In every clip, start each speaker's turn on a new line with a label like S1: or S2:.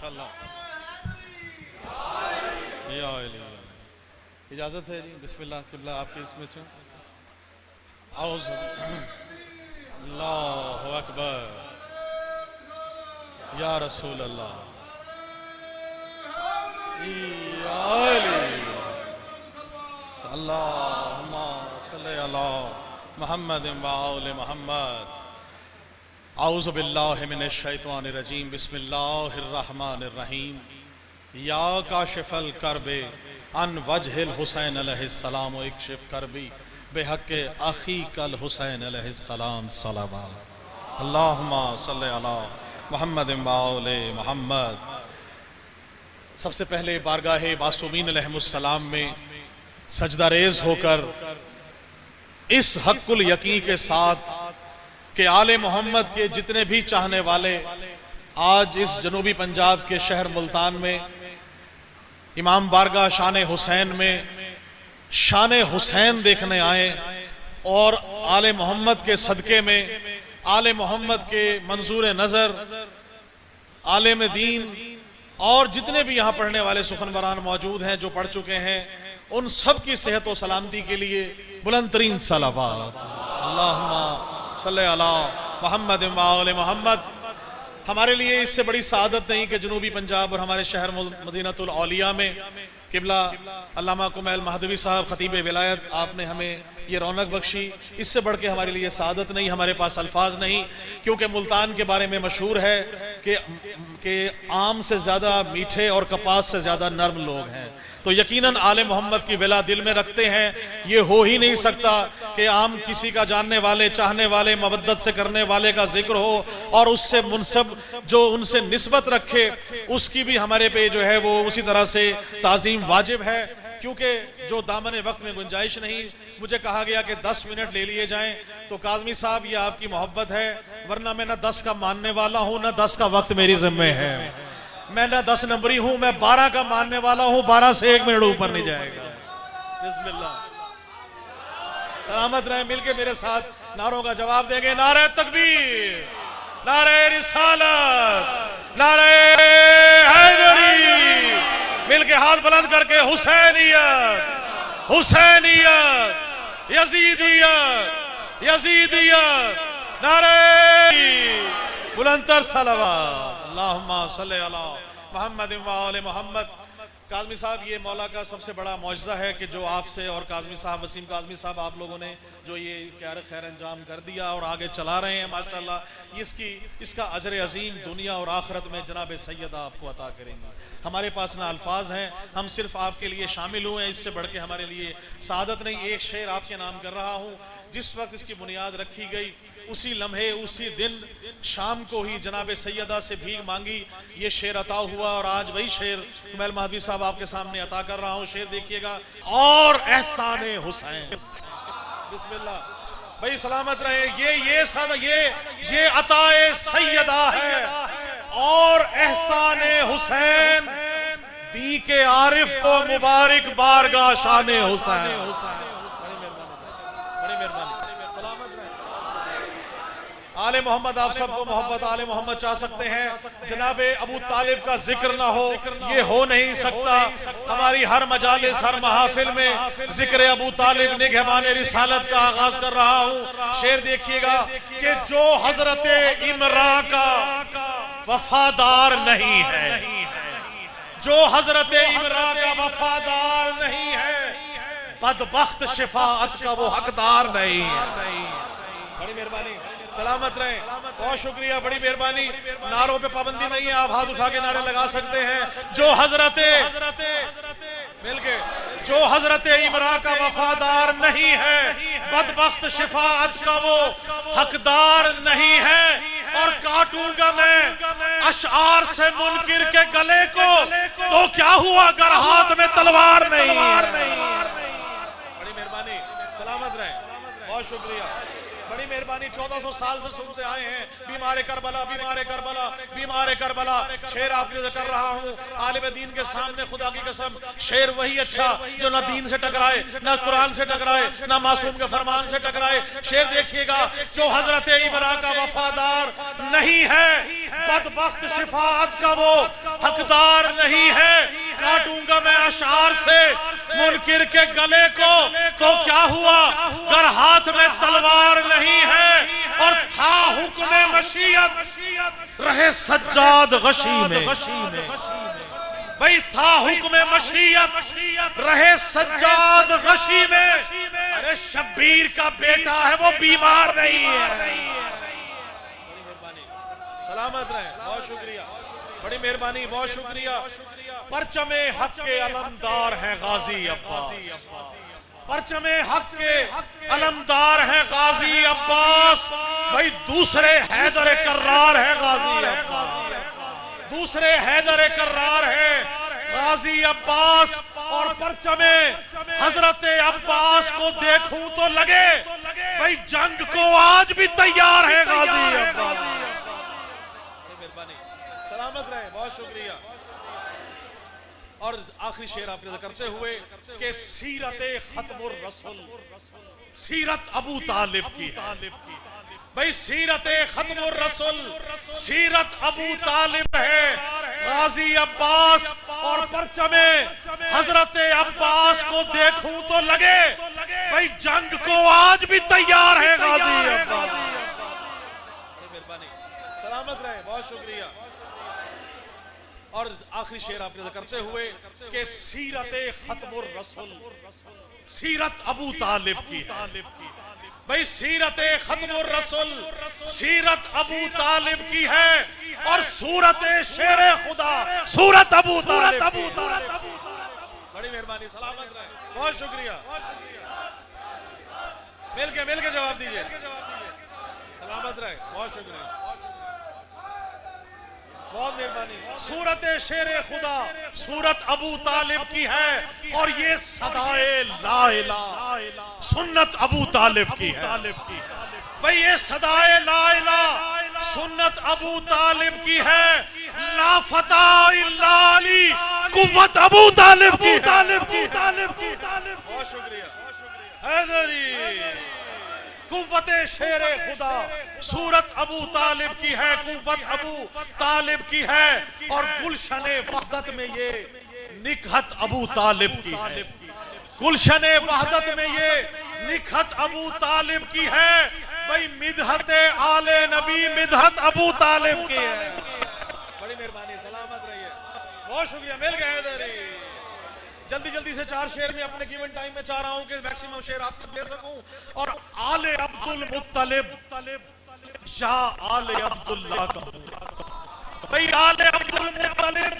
S1: माशाल्लाह। इजाजत है जी, बिस्मिल्लाह किबला आपके इसमें से। औज़ु अल्लाहु अकबर या रसूल अल्लाह। अल्लाहुम्मा सल्ली अला मुहम्मद व आले मुहम्मद। औज़ु बिल्लाहि मिनश शैतानिर रजीम। बिस्मिल्लाहिर रहमानिर रहीम। या काशिफल करबे अन वजहिल हुसैन अलैहिस्सलाम व इक्शिफ करबी बेहक़्क़े अखी कल हुसैन अलैहिस्सलाम सलावत। अल्लाहुम्मा सल्ली अला मुहम्मद व आले मुहम्मद। सबसे पहले बारगाहे मासूमीन अलैहिमुस्सलाम में सजदा रेज़ होकर इस हक़्क़ुल यकीन के साथ कि आले मोहम्मद के जितने भी चाहने वाले आज इस जनूबी पंजाब के शहर मुल्तान में इमाम बारगाह शान हुसैन में शान हुसैन देखने आए और आले मोहम्मद के सदक़े में आले मोहम्मद के मंजूर नज़र आलिम दीन और जितने भी यहाँ पढ़ने वाले सुखनवरान मौजूद हैं जो पढ़ चुके हैं उन सब की सेहत और सलामती के लिए बुलंद तरीन सलावत। अल्लाहुम्मा सल्ली अला मुहम्मद व आले मुहम्मद। हमारे लिए इससे बड़ी सआदत नहीं कि जनूबी पंजाब और हमारे शहर मदीनतुल औलिया में किबला अल्लामा कुमैल महदवी साहब खतीब विलायत आपने हमें ये रौनक बख्शी। इससे बढ़ के हमारे लिए सआदत नहीं, हमारे पास अल्फाज नहीं, क्योंकि मुल्तान के बारे में मशहूर है कि आम से ज़्यादा मीठे और कपास से ज़्यादा नर्म लोग हैं। तो यकीनन आले मोहम्मद की विला दिल में रखते हैं। ये हो ही नहीं सकता कि आम किसी का जानने वाले चाहने वाले मवद्दत से करने वाले का जिक्र हो और उससे मुनसब जो उनसे निस्बत रखे उसकी भी हमारे पे जो है वो उसी तरह से ताज़ीम वाजिब है। क्योंकि जो दामन वक्त में गुंजाइश नहीं, मुझे कहा गया कि 10 मिनट ले लिए जाएं, तो काज़मी साहब ये आपकी मोहब्बत है, वरना मैं ना 10 का मानने वाला हूँ ना 10 का वक्त मेरी जिम्मे है। मैं ना 10 नंबरी हूं, मैं 12 का मानने वाला हूं, 12 से 1 मिनट ऊपर नहीं जाएगा। बिस्मिल्लाह। सलामत रहे, मिलके मेरे साथ नारों का जवाब देंगे। नारे तकबीर, नारे रिसालत, नारे हैदरी। मिलके हाथ बुलंद करके हुसैनियत, हुसैनियत, यजीदियत, यजीदियत, नारे बुलंदतर सलावत। अल्लाहुम्मा सल्ली अला मुहम्मद व आले मुहम्मद। काज़मी साहब, ये मौला का सबसे बड़ा मौजज़ा है कि जो आपसे और काज़मी साहब वसीम काज़मी साहब आप लोगों ने जो ये कार खैर अंजाम कर दिया और आगे चला रहे हैं माशाल्लाह, इसका अजर अजीम दुनिया और आखिरत में जनाब सैयदा आपको अता करेंगे। हमारे पास ना अल्फाज हैं, हम सिर्फ आपके लिए शामिल हुए हैं, इससे बढ़ के हमारे लिए सादत नहीं। एक शेर आपके नाम कर रहा हूँ। जिस वक्त इसकी बुनियाद रखी गई उसी लम्हे उसी दिन शाम को ही जनाब सैयदा से भीख मांगी, ये शेर अता हुआ और आज वही शेर कुमैल महदवी साहब आपके सामने अता कर रहा हूँ। शेर देखिएगा। और एहसाने हुसैन। बिस्मिल्लाह भाई, सलामत रहे। ये अताए सैयदा है और एहसाने हुसैन दी के आरिफ को मुबारक बारगाह शाने हुसैन। आले मोहम्मद, आप सबको मोहब्बत आले मोहम्मद चाह सकते हैं, जनाबे अबू तालिब का जिक्र ना हो ये हो नहीं सकता। हमारी हर मजालिस हर महफिल में जिक्र अबू तालिब निगहबाने रिसालत का आगाज कर रहा हूँ। शेर देखिएगा कि जो हजरत इमरान का वफादार नहीं है, जो हजरत इमरान का वफादार नहीं है, बदबख्त शिफाअत का वो हकदार नहीं है। बड़ी मेहरबानी, सलामत रहे, बहुत शुक्रिया, बड़ी मेहरबानी। नारों पे पाबंदी नहीं है, आप हाथ उठा के नारे लगा सकते हैं। जो हजरत मिलके जो हजरत इमरान का वफादार नहीं है, बदबख्त शिफाअत का वो हकदार नहीं है। और काटूंगा मैं अशआर से मुनकिर के गले को, तो क्या हुआ अगर हाथ में तलवार नहीं है। बड़ी मेहरबानी, सलामत रहे, बहुत शुक्रिया, बड़ी मेहरबानी। 1400 साल से सुनते आए हैं बीमार करबला, बीमार करबला, बीमार करबला। शेर आपके लिए कर रहा हूँ आलिम दीन के सामने, खुदा की कसम शेर वही अच्छा जो ना दीन से टकराए, ना कुरान से टकराए, ना मासूम के फरमान से टकराए। शेर देखिएगा, जो हजरत इमरान का वफादार नहीं है, बदबख्त शिफाअत का वो हकदार नहीं है। काटूंगा मैं अशार से मुनकिर के गले को, तो क्या हुआ अगर हाथ में तलवार नहीं है और था हुक्म मशीयत रहे सज्जाद गशी में। भाई था हुक्म मशीयत रहे सज्जाद गशी में। अरे शब्बीर का बेटा है, वो बीमार नहीं है। सलामत रहे, बहुत शुक्रिया, बड़ी मेहरबानी, बहुत शुक्रिया। परचमे हक के अलमदार हैं गाजी अब्बास, परचमे हक के अलमदार हैं गाजी अब्बास। भाई दूसरे हैदर कर्रार है गाजी अब्बास, दूसरे हैदर कर्रार है गाजी अब्बास। और परचमे हजरत अब्बास को देखूं तो लगे भाई जंग को आज भी तैयार है गाजी अब्बास। सलामत रहे, बहुत शुक्रिया। और आखिरी शेर आपने करते हुए कि सीरत खत्मुर रसूल, सीरत अबू तालिब की है। भाई सीरत खत्मुर रसूल, सीरत अबू तालिब है गाजी अब्बास। और परचमे हजरत अब्बास को देखूं तो लगे भाई जंग को आज भी तैयार है गाजी अब्बास। सलामत रहे, बहुत शुक्रिया। और आखिरी शेर आपने करते हुए कि सीरत खत्मुर रसूल, सीरत अबू तालिब की है। भाई सीरत खत्मुर रसूल, सीरत अबू तालिब की है। और सूरत शेर खुदा, सूरत अबू तालिब। बड़ी मेहरबानी, सलामत रहे, बहुत शुक्रिया। मिल के जवाब दीजिए, सलामत रहे, बहुत शुक्रिया, बहुत मेहरबानी। सूरत शेर खुदा, सूरत अबू तालिब की है। और ये सदाए ला इलाहा सुन्नत अबू तालिब की है। भाई ये सदाए ला इलाहा सुन्नत अबू तालिब की है। ला फता इल्ला अली, कुव्वत अबू तालिब की, बहुत शुक्रिया। हैदरी कुव्वत शेर खुदा, सूरत अबू तालिब की है, कुव्वत अबू तालिब की है। और गुलशने वहदत में ये निकहत अबू तालिब की है, गुलशने वहदत में ये निकहत अबू तालिब की है। भाई मिदहत आले नबी, मिदहत अबू तालिब की है। बड़ी मेहरबानी, सलामत रहिए, बहुत शुक्रिया। मिल गए इधर ही। जल्दी से 4 शेर में अपने गिवन टाइम में चाह रहा हूं कि मैक्सिमम शेर आपसे दे सकूं। और आले अब्दुल मुत्तलिब या आले अब्दुल्लाह कहूं। भाई आले अब्दुल मुत्तलिब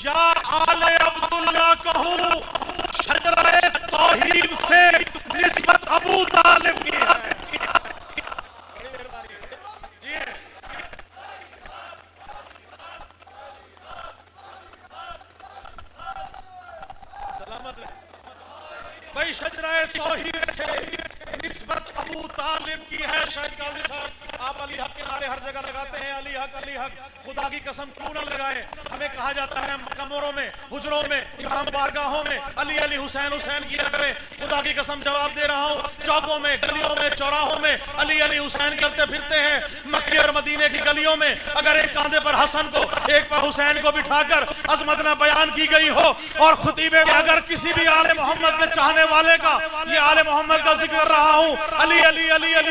S1: या आले अब्दुल्लाह कहूं। शजरे तौहीद से निस्बत अबू तालिब की है। भाई शजराए तौहीद से निस्बत अबू तालिब की है। शायद काजी साहब आप अली हक के नारे हर जगह लगाते हैं, अली हक। खुदा की कसम क्यों न लगाए। हमें कहा जाता है कमरों में, हुजरों में, इमाम बारगाहों में अली हुसैन किया करें। खुदा की कसम जवाब दे रहा हूँ, चौकों में, गलियों में, चौराहों में अली हुसैन करते फिरते हैं। मक्के और मदीने की गलियों में अगर एक कांधे पर हसन को, एक पर हुसैन को बिठाकर अजमत न बयान की गई हो, और खुतीबे में अगर किसी भी आले मोहम्मद के चाहने वाले का, ये आले मोहम्मद का जिक्र कर रहा हूँ, अली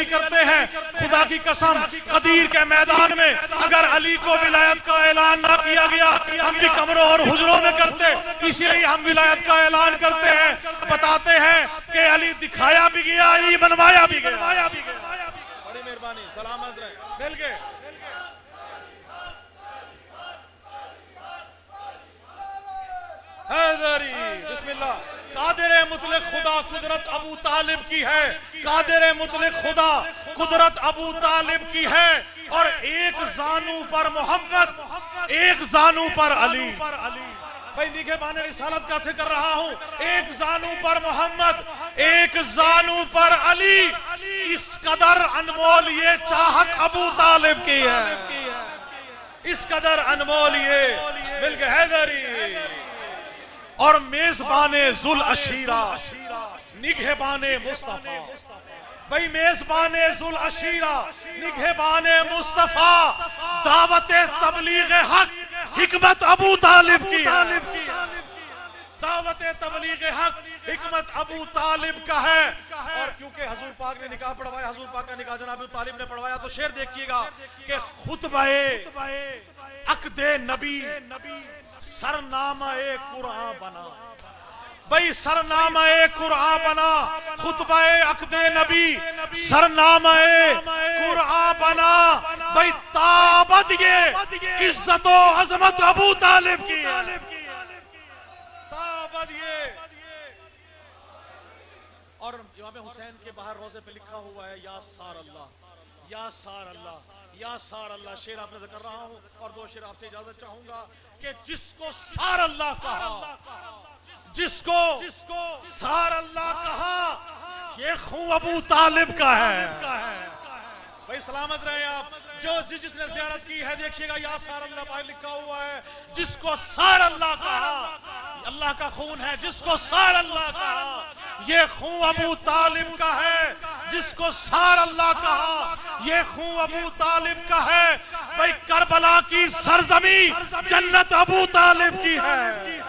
S1: करते हैं। खुदा की कसम कदीर के मैदान में अगर अली को विलायत का ऐलान ना किया गया, हम भी कमरों और हुजरों में करते, इसीलिए हम विलायत का ऐलान करते हैं। बताते हैं कि अली दिखाया भी गया, अली बनवाया भी गया। बड़ी मेहरबानी, सलामत रहे, मिल गए। हैदरी बिस्मिल्लाह। कादिर मुतलक खुदा कुदरत अबू तालिब की है, कादिर मुतलक खुदा कुदरत अबू तालिब की है। और एक जानू पर मोहम्मद, एक जानू पर अली। भाई निगे बाने रिसालत का जिक्र कर रहा हूं। एक जानू पर मोहम्मद, एक जानू पर अली। इस कदर अनमोल ये चाहत अबू तालिब की है, इस कदर अनमोल ये। मिल गए हैदरी। और मेजबाने जुल अशीरा, निगहबाने मुस्तफा। भाई मेजबाने जुल अशीरा, निगहबाने मुस्तफा, दावत तबलीग हक हिकमत अबू तालिब की है। दावत तबलीग हक हिकमत अबू तालिब का है। और क्योंकि हजूर पाक ने निकाह पढ़वाया, हजूर पाक का निकाह जनाब अबू तालिब ने पढ़वाया, तो शेर देखिएगा कि खुतबे अक़दे नबी सरनामा ए कुरान बना। भाई सरनामा ए कुरान बना, खुतबा अक़दे नबी सरनामा ए कुरान बना। भाई ताबत ये इज्जत और अजमत अबू तालिब की है। ताबत ये। और इमाम हुसैन के बाहर रोजे पे लिखा हुआ है या सार अल्लाह, या सार अल्लाह, या सार अल्लाह। शेर आपने कर रहा हूं और दो शेर आपसे इजाजत चाहूंगा कि जिसको सार अल्लाह कहा, जिसको सार अल्लाह कहा, ये खून अबू तालिब का है। भाई सलामत रहे आप। जो जिसने ज़ियारत की है देखिएगा या सार अल्लाह बाहर लिखा हुआ है। जिसको सार अल्लाह कहा, अल्लाह का खून है, जिसको सार अल्लाह कहा ये खून अबू तालिब का है। जिसको सार अल्लाह कहा ये खून अबू तालिब का है। भाई करबला की सरजमी जन्नत अबू तालिब की है।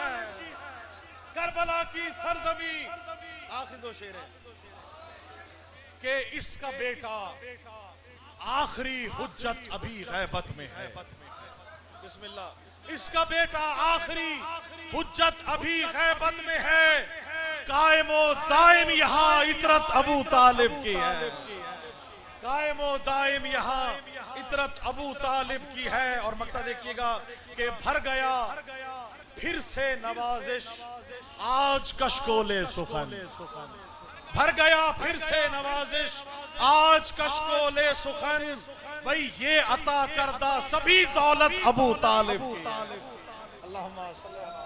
S1: करबला की सरजमी। आखिरी दो शेर है कि इसका बेटा आखिरी हुज्जत अभी गैबत में है। बिस्मिल्लाह। इसका बेटा आखिरी हुज्जत अभी गैबत में है। कायमो दायम यहाँ इतरत अबू तालिब की है। कायमो दायम यहाँ इतरत अबू तालिब की है। और मक्ता देखिएगा कि भर गया फिर से नवाजिश आज कशकोले सुखन। भर गया फिर से नवाजिश आज कशकोले सुखन। भाई ये अता करदा सभी दौलत अबू तालिब की। अल्लाहुम्मा सल्ली अला।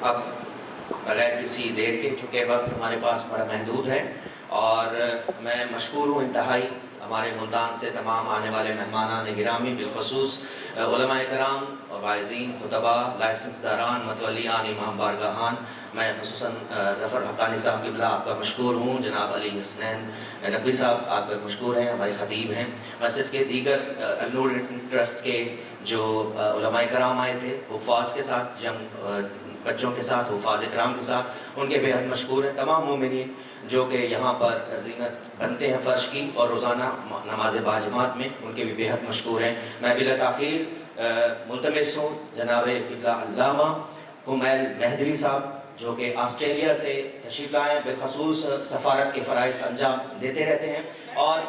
S2: अब बगैर किसी देर के, चूँकि वक्त हमारे पास बड़ा महदूद है और मैं मशहूर हूँ इंतहाई हमारे मुल्तान से तमाम आने वाले मेहमानान गिरामी, बिलखसूस उलमाए कराम और वाइज़ीन, खुतबा, लाइसेंस दारान, मतवलियान, इमाम बारगाहान। मैं खुसूसन ज़फ़र हक़ानी साहब क़िबला आपका मशहूर हूँ। जनाब अली हसनैन नकवी साहब आपका मशहूर हैं, हमारे ख़तीब हैं। मस्जिद के दीगर अल-नूर ट्रस्ट के जो उलमाए कराम आए थे हुफ़ाज़ के साथ, यंग बच्चों के साथ, हुफ़ाज़ इकराम के साथ, उनके बेहद मशहूर हैं। तमाम मोमिनीन जो कि यहाँ पर ज़ीनत बनते हैं फ़र्श की और रोज़ाना नमाज बाजमात में, उनके भी बेहद मशहूर हैं। मैं बिला ताख़ीर मुल्तमिस हूँ जनाब क़िबला अल्लामा कुमैल महदवी साहब जो कि ऑस्ट्रेलिया से तशरीफ़ लाए, बिलखसूस सफ़ारत के फ़राइज़ अंजाम देते रहते हैं और